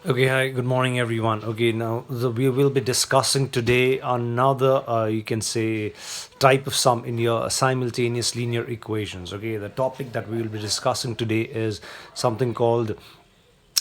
Okay, hi, good morning, everyone. Okay, now we will be discussing today another, you can say, type of sum in your simultaneous linear equations. Okay, the topic that we will be discussing today is something called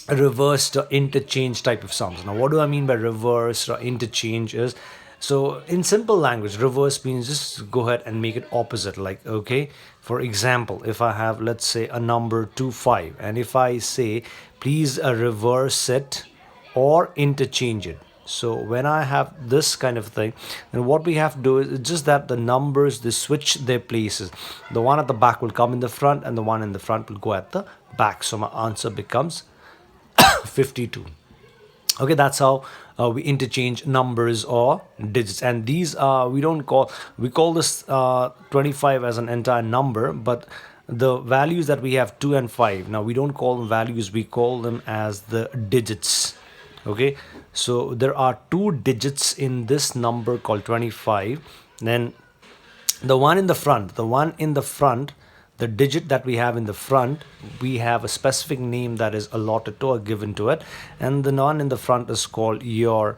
reversed interchange type of sums. Now, what do I mean by reverse or interchange is, so in simple language, reverse means just go ahead and make it opposite. Like, okay, for example, if I have, let's say, a number 2 5, and if I say please reverse it or interchange it. So when I have this kind of thing, then what we have to do is just that the numbers, they switch their places. The one at the back will come in the front, and the one in the front will go at the back. So my answer becomes 52. Okay, that's how we interchange numbers or digits. And these are, we call this 25 as an entire number, but the values that we have 2 and 5, now we don't call them values, we call them as the digits. Okay, so there are two digits in this number called 25. Then the one in the front, the digit that we have in the front, we have a specific name that is allotted to or given to it, and the one in the front is called your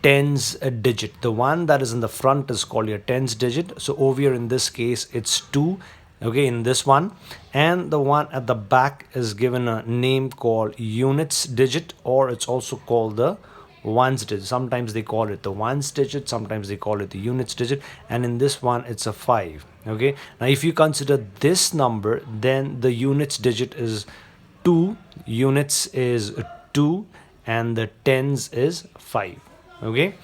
tens digit. The one that is in the front is called your tens digit. So over here in this case it's 2, okay, in this one. And the one at the back is given a name called units digit, or it's also called the ones digit. Sometimes they call it the ones digit, sometimes they call it the units digit, and in this one it's a 5. Okay, now if you consider this number, then the units digit is 2, units is 2, and the tens is 5. Okay,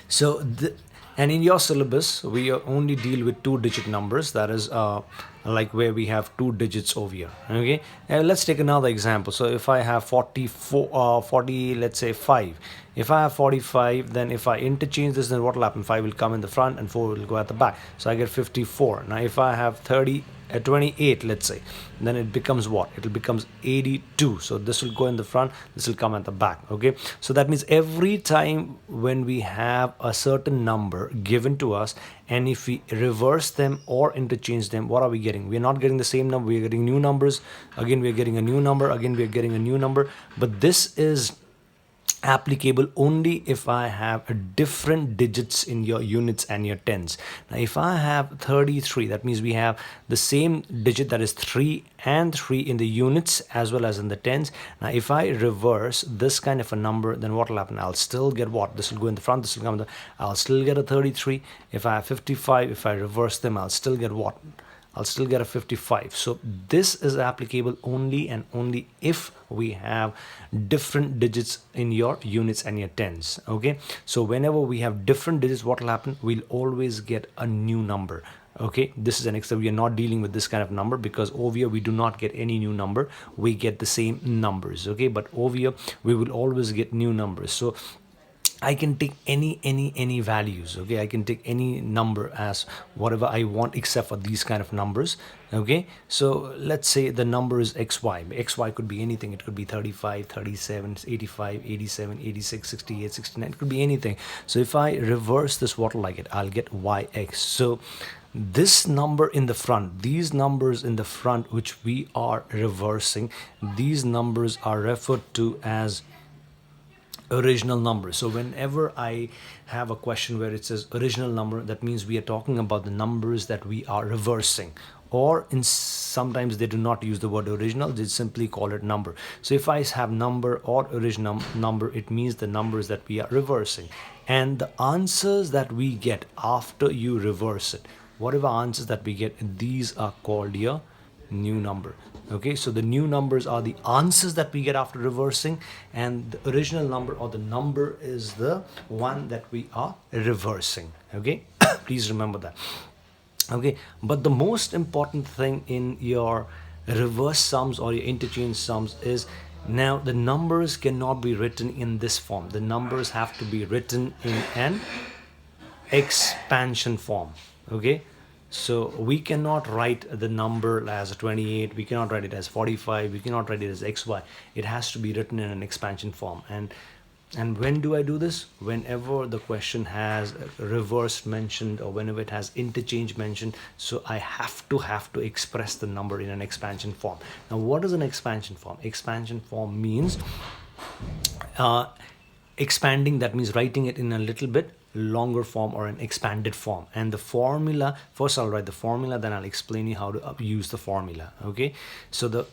so and in your syllabus we only deal with two digit numbers, that is like where we have two digits over here. Okay, and let's take another example. So if I have 44 40, let's say 5, if I have 45, then if I interchange this, then what will happen? 5 will come in the front and 4 will go at the back, so I get 54. Now if I have 28, let's say, then it becomes what? It becomes 82. So this will go in the front, this will come at the back. Okay, so that means every time when we have a certain number given to us, and if we reverse them or interchange them, what are we getting? We're not getting the same number, we're getting new numbers. Again we're getting a new number, again we're getting a new number. But this is applicable only if I have different digits in your units and your tens. Now if I have 33, that means we have the same digit, that is 3 and 3 in the units as well as in the tens. Now if I reverse this kind of a number, then what will happen? I'll still get what? This will go in the front, this will come in the, I'll still get a 33. If I have 55, if I reverse them, I'll still get what? I'll still get a 55. So this is applicable only and only if we have different digits in your units and your tens. Okay, so whenever we have different digits, what will happen? We'll always get a new number. Okay, this is an extra. We are not dealing with this kind of number because over here we do not get any new number, we get the same numbers. Okay, but over here we will always get new numbers. So I can take any values. Okay, I can take any number as whatever I want except for these kind of numbers. Okay, so let's say the number is xy could be anything. It could be 35, 37, 85, 87, 86, 68, 69. It could be anything. So if I reverse this, what will I get? I'll get yx. So this number in the front, these numbers in the front which we are reversing, these numbers are referred to as original number. So whenever I have a question where it says original number, that means we are talking about the numbers that we are reversing. Or in sometimes they do not use the word original, they simply call it number. So if I have number or original number, it means the numbers that we are reversing. And the answers that we get after you reverse it, whatever answers that we get, these are called your new number. Okay, so the new numbers are the answers that we get after reversing, and the original number or the number is the one that we are reversing. Okay, please remember that. Okay, but the most important thing in your reverse sums or your interchange sums is, now the numbers cannot be written in this form. The numbers have to be written in an expansion form. Okay, so we cannot write the number as 28, we cannot write it as 45, we cannot write it as xy. It has to be written in an expansion form. And when do I do this? Whenever the question has reverse mentioned or whenever it has interchange mentioned. So I have to express the number in an expansion form. Now what is an expansion form? Expansion form means Expanding, that means writing it in a little bit longer form or an expanded form. And the formula, first I'll write the formula, then I'll explain you how to use the formula. Okay, so the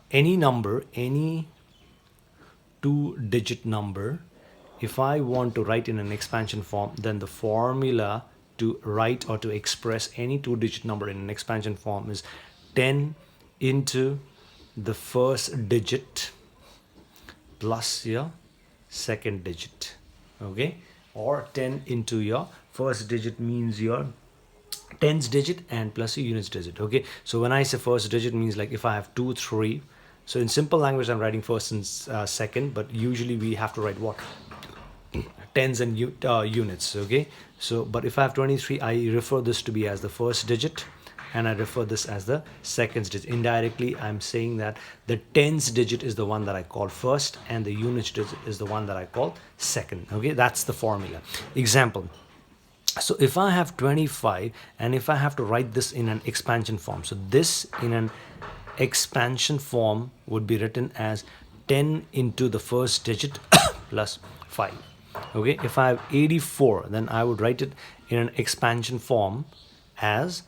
any number, any 2-digit number, if I want to write in an expansion form, then the formula to write or to express any 2-digit number in an expansion form is 10 into the first digit plus your second digit. Okay, or 10 into your first digit means your tens digit and plus your units digit. Okay, so when I say first digit means like if I have 2 3, so in simple language I'm writing first and second, but usually we have to write what, tens and units. Okay, so but if I have 23, I refer this to be as the first digit and I refer this as the second digit. Indirectly I'm saying that the tens digit is the one that I call first and the units digit is the one that I call second. Okay, that's the formula. Example, so if I have 25 and if I have to write this in an expansion form, so this in an expansion form would be written as 10 into the first digit plus 5. Okay, if I have 84, then I would write it in an expansion form as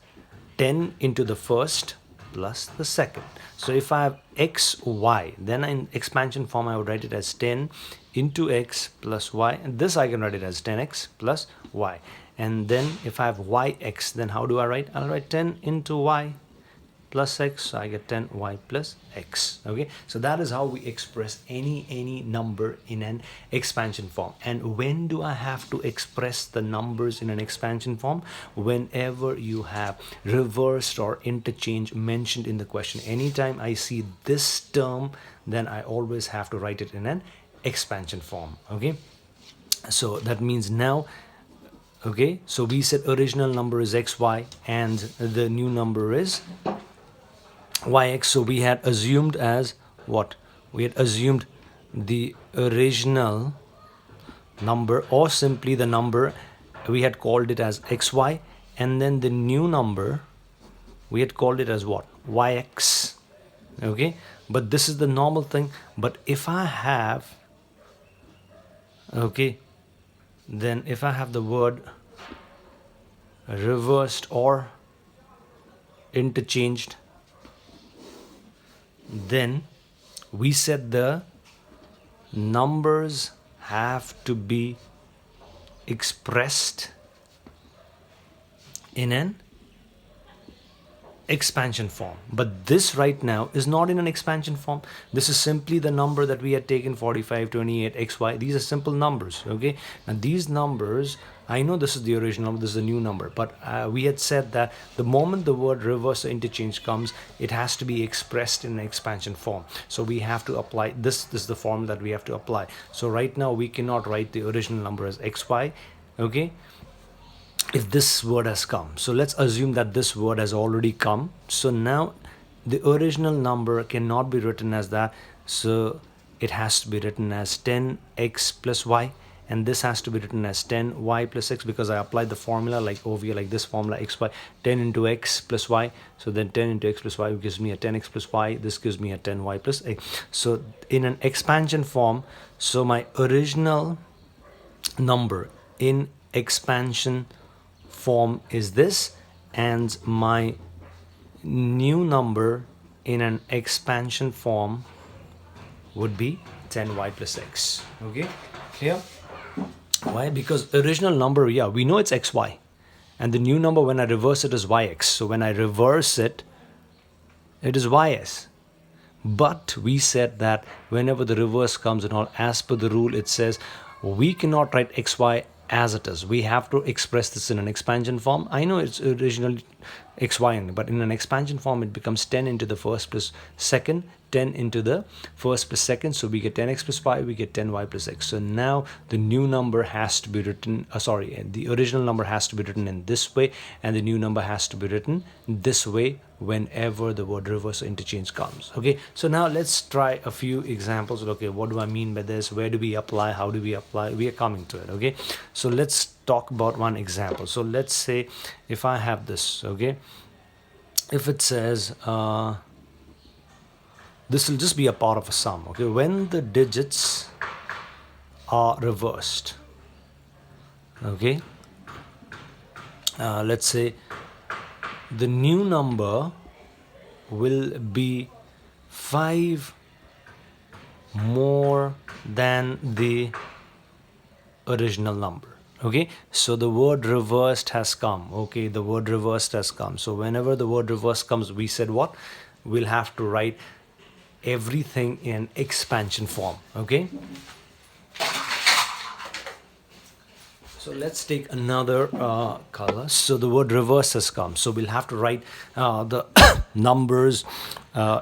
10 into the first plus the second. So if I have x, y, then in expansion form I would write it as 10 into x plus y, and this I can write it as 10x plus y. And then if I have yx, then how do I write? I'll write 10 into y plus x, so I get 10y plus x. Okay, so that is how we express any number in an expansion form. And when do I have to express the numbers in an expansion form? Whenever you have reversed or interchange mentioned in the question. Anytime I see this term, then I always have to write it in an expansion form. Okay, so that means now, okay, so we said original number is xy and the new number is yx. So we had assumed as what? We had assumed the original number, or simply the number, we had called it as xy, and then the new number we had called it as what? Yx. Okay, but this is the normal thing. But if I have, okay, then if I have the word reversed or interchanged, then we said the numbers have to be expressed in an expansion form. But this right now is not in an expansion form. This is simply the number that we had taken, 45, 28, xy. These are simple numbers. Okay, now these numbers, I know this is the original, this is the new number, but we had said that the moment the word reverse or interchange comes, it has to be expressed in an expansion form. So we have to apply this. This is the form that we have to apply. So right now we cannot write the original number as xy. Okay, if this word has come, so let's assume that this word has already come. So now the original number cannot be written as that, so it has to be written as 10x plus y, and this has to be written as 10y plus x, because I applied the formula like over here, like this formula, xy, 10 into x plus y. So then 10 into x plus y gives me a 10x plus y, this gives me a 10y plus x. So in an expansion form, so my original number in expansion form is this, and my new number in an expansion form would be 10y plus x. Okay, here, why? Because original number, yeah, we know it's xy, and the new number when I reverse it is yx. So when I reverse it, it is ys. But we said that whenever the reverse comes and all, as per the rule, it says we cannot write xy as it is. We have to express this in an expansion form. I know it's originally xy only, but in an expansion form it becomes 10 into the first plus second, 10 into the first plus second, so we get 10x plus y, we get 10y plus x. So now the new number has to be written, the original number has to be written in this way, and the new number has to be written this way whenever the word reverse or interchange comes. Okay, so now let's try a few examples. Okay, what do I mean by this? Where do we apply? How do we apply? We are coming to it. Okay, so let's talk about one example. So let's say if I have this, okay, if it says this will just be a part of a sum. Okay, when the digits are reversed, okay, let's say the new number will be 5 more than the original number. Okay, so the word reversed has come. Okay, the word reversed has come. So whenever the word reverse comes, we said what? We'll have to write everything in expansion form. Okay, so let's take another color. So the word reverse has come. So we'll have to write the numbers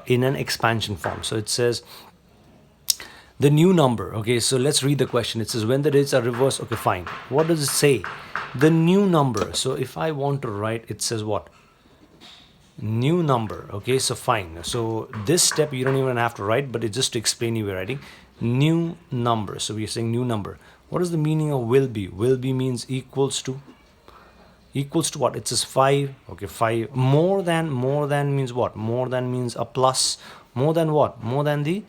in an expansion form. So it says the new number. Okay, so let's read the question. It says when the digits are reversed. Okay, fine. What does it say? The new number. So if I want to write, it says what? New number. Okay, so fine. So this step you don't even have to write, but it's just to explain you we're writing new number. So we're saying new number. What is the meaning of will be? Will be means equals to what? It says 5. Okay, 5. More than means what? More than means a plus. More than what? More than the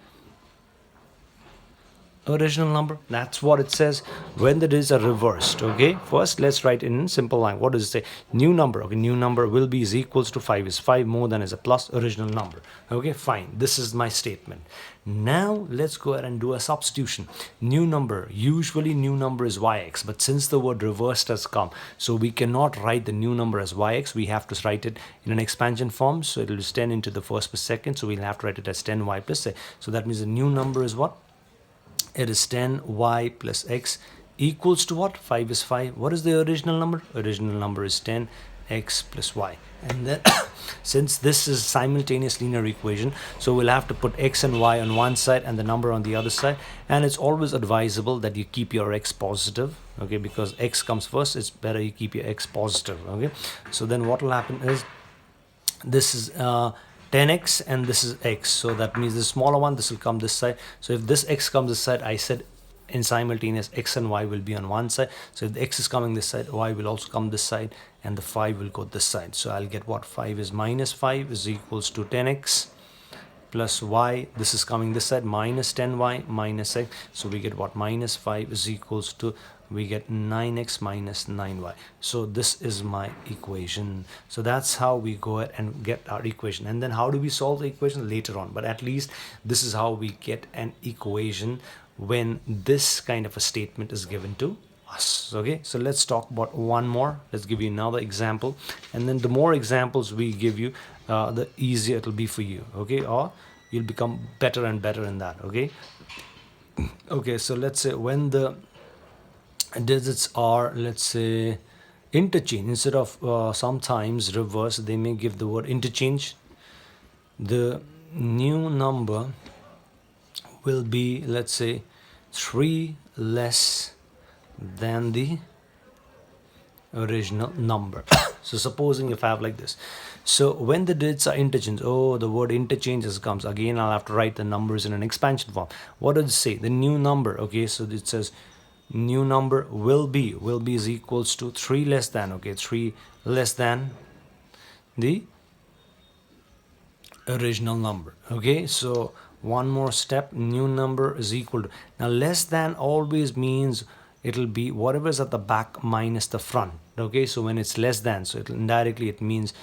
original number. That's what it says when the digits are reversed. Okay, first let's write in simple line. What does it say? New number. Okay, new number will be is equals to 5. Is 5 more than is a plus original number. Okay, fine. This is my statement. Now let's go ahead and do a substitution. New number. Usually new number is yx, but since the word reversed has come, so we cannot write the new number as yx. We have to write it in an expansion form. So it will be 10 into the first per second. So we'll have to write it as 10y plus a. So that means the new number is what? It is 10y plus x equals to what? 5 is 5. What is the original number? Original number is 10x plus y. And then since this is simultaneous linear equation, so we'll have to put x and y on one side and the number on the other side. And it's always advisable that you keep your x positive, okay, because x comes first. It's better you keep your x positive, okay. So then what will happen is this is 10x and this is x, so that means the smaller one, this will come this side. So if this x comes this side, I said in simultaneous x and y will be on one side. So if the x is coming this side, y will also come this side and the 5 will go this side. So I'll get what? 5 is minus 5 is equals to 10x plus y. This is coming this side, minus 10y minus x. So we get what? Minus 5 is equals to, we get 9x minus 9y. So this is my equation. So that's how we go ahead and get our equation. And then how do we solve the equation later on? But at least this is how we get an equation when this kind of a statement is given to us. Okay, so let's talk about one more. Let's give you another example, and then the more examples we give you, the easier it'll be for you. Okay, or you'll become better and better in that. Okay, okay, so let's say when the digits are, let's say, interchange, instead of sometimes reverse, they may give the word interchange. The new number will be, let's say, 3 less than the original number. So supposing if I have like this, so when the digits are interchanged, oh, the word interchanges comes again. I'll have to write the numbers in an expansion form. What does it say? The new number. Okay, so it says new number will be is equals to 3 less than, okay, 3 less than the original number. Okay, so one more step, new number is equal to, now less than always means it'll be whatever is at the back minus the front. Okay, so when it's less than, so it'll indirectly it means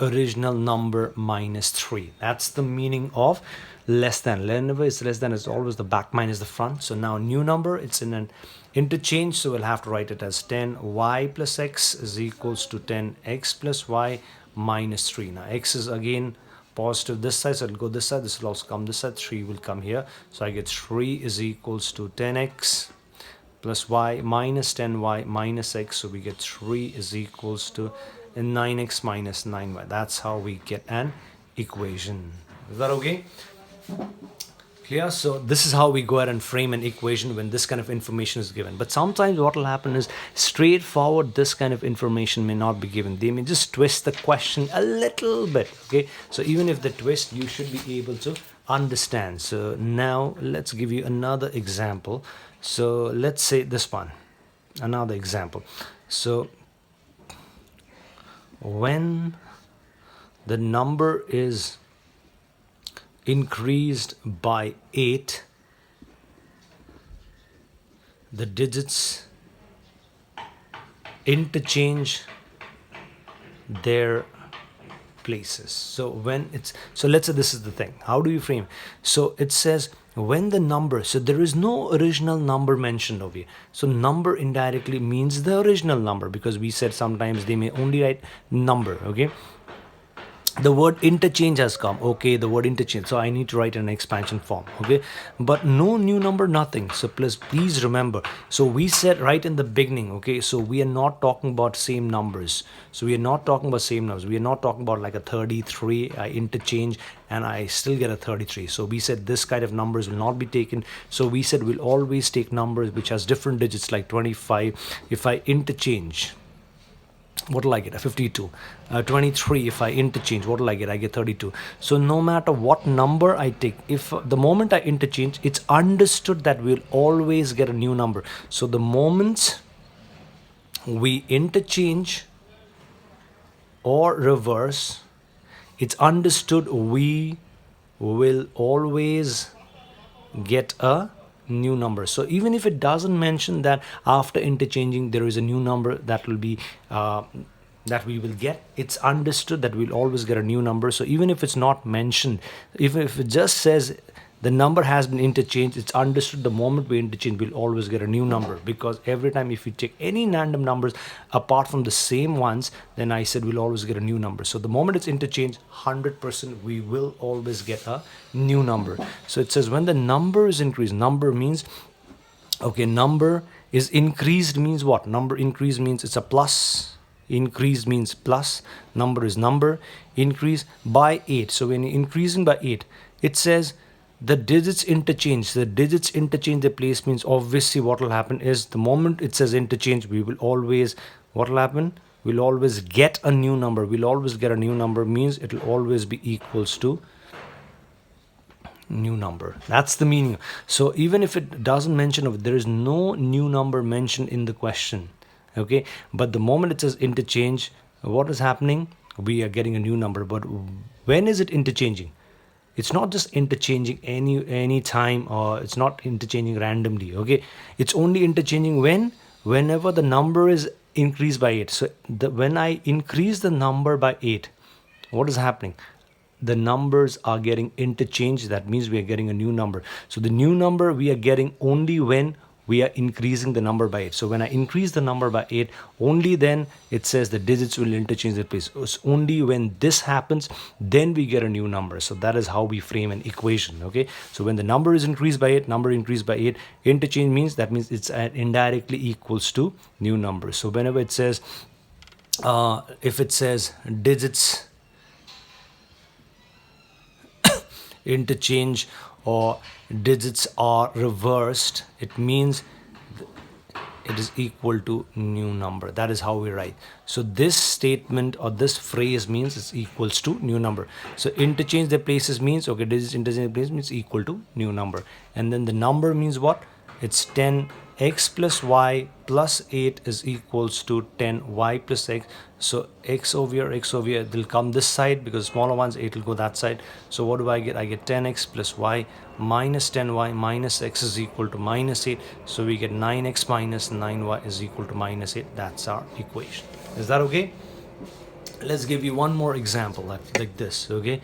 original number minus 3. That's the meaning of less than. Whenever it's less than, it's always the back minus the front. So now new number, it's in an interchange, so we'll have to write it as 10y plus x is equals to 10x plus y minus 3. Now x is again positive this side, so it'll go this side, this will also come this side, 3 will come here. So I get 3 is equals to 10x plus y minus 10y minus x. So we get 3 is equals to 9x minus 9y. That's how we get an equation. Is that okay? Clear? So this is how we go ahead and frame an equation when this kind of information is given. But sometimes what will happen is straightforward, this kind of information may not be given. They may just twist the question a little bit. Okay, so even if they twist, you should be able to understand. So now let's give you another example. So let's say this one, another example. So when the number is increased by 8, the digits interchange their places. So when it's, so let's say this is the thing, how do you frame? So it says when the number, so there is no original number mentioned over here, so number indirectly means the original number, because we said sometimes they may only write number. Okay, the word interchange has come. Okay, the word interchange, so I need to write an expansion form. Okay, but no new number, nothing. So please remember, so we said right in the beginning, okay, so we are not talking about same numbers. So we are not talking about same numbers. We are not talking about like a 33 I interchange and I still get a 33. So we said this kind of numbers will not be taken. So we said we'll always take numbers which has different digits, like 25. If I interchange, what will I get? A 52. 23, if I interchange, what will I get? I get 32. So no matter what number I take, if the moment I interchange, it's understood that we'll always get a new number. So the moment we interchange or reverse, it's understood we will always get a new number. So even if it doesn't mention that after interchanging there is a new number that will be that we will get, it's understood that we'll always get a new number. So even if it's not mentioned, even if it just says the number has been interchanged, it's understood the moment we interchange we'll always get a new number, because every time if you take any random numbers apart from the same ones, then I said we'll always get a new number. So the moment it's interchanged, 100% we will always get a new number. So it says when the number is increased, number means, okay, number is increased means what? Number increased means it's a plus. Increase means plus, number is number, increase by 8. So when you're increasing by 8, it says the digits interchange. The digits interchange their place means obviously what will happen is the moment it says interchange, we will always, what will happen? We'll always get a new number. We'll always get a new number means it will always be equals to new number. That's the meaning. So even if it doesn't mention of, there is no new number mentioned in the question. Okay, but the moment it says interchange, what is happening? We are getting a new number. But when is it interchanging? It's not just interchanging any time, or it's not interchanging randomly. Okay, it's only interchanging whenever the number is increased by 8. So when I increase the number by 8, what is happening? The numbers are getting interchanged. That means we are getting a new number. So the new number we are getting only when we are increasing the number by 8. So when I increase the number by 8, only then it says the digits will interchange their place. It's only when this happens, then we get a new number. So that is how we frame an equation. Okay, so when the number is increased by 8, number increased by 8, interchange means, that means it's indirectly equals to new number. So whenever it says, if it says digits interchange or digits are reversed, it means it is equal to new number. That is how we write. So this statement or this phrase means it's equals to new number. So interchange their places means, okay, digits interchange their places means equal to new number. And then the number means what? It's 10x plus y plus 8 is equals to 10y plus x. So x over here, they'll come this side because smaller ones, 8 will go that side. So what do I get? I get 10x plus y minus 10y minus x is equal to minus 8. So we get 9x minus 9y is equal to minus 8. That's our equation. Is that okay? Let's give you one more example like this. Okay.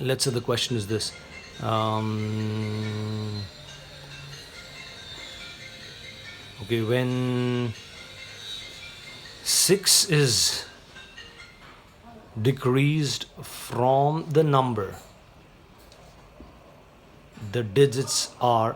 Let's say the question is this. Okay, when 6 is decreased from the number, the digits are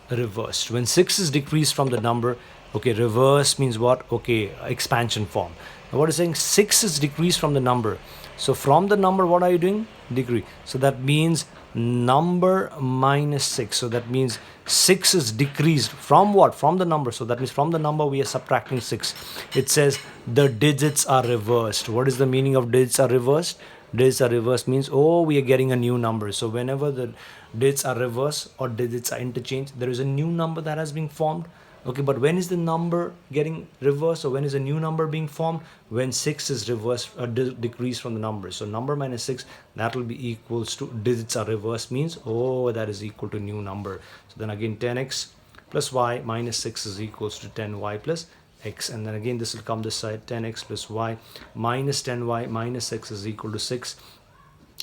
reversed. When 6 is decreased from the number, okay, reverse means what? Okay, expansion form. Now what is saying? 6 is decreased from the number. So from the number, what are you doing? Degree. So that means number minus 6. So that means 6 is decreased from what? From the number. So that means from the number we are subtracting 6. It says the digits are reversed. What is the meaning of digits are reversed? Digits are reversed means, oh, we are getting a new number. So whenever the digits are reversed or digits are interchanged, there is a new number that has been formed. Okay, but when is the number getting reversed, or when is a new number being formed? When 6 is reversed, decreased from the number. So number minus 6, that will be equals to, digits are reversed, means, oh, that is equal to new number. So then again 10x plus y minus 6 is equals to 10y plus x, and then again this will come this side, 10x plus y minus 10y minus x is equal to 6,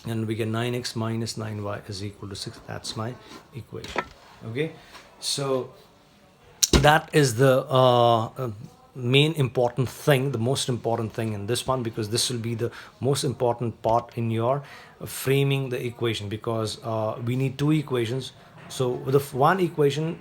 and we get 9x minus 9y is equal to 6. That's my equation. Okay, so that is the main important thing, the most important thing in this one, because this will be the most important part in your framing the equation, because we need two equations. So with the one equation,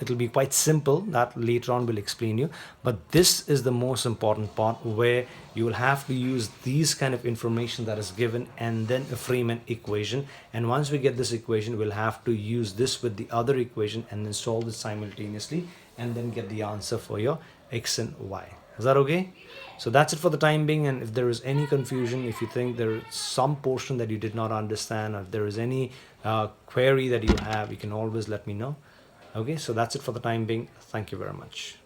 it will be quite simple, that later on will explain you, but this is the most important part, where you will have to use these kind of information that is given and then frame an equation. And once we get this equation, we'll have to use this with the other equation and then solve it simultaneously, and then get the answer for your x and y. Is that okay? So that's it for the time being, and if there is any confusion, if you think there is some portion that you did not understand, or if there is any query that you have, you can always let me know. Okay, so that's it for the time being. Thank you very much.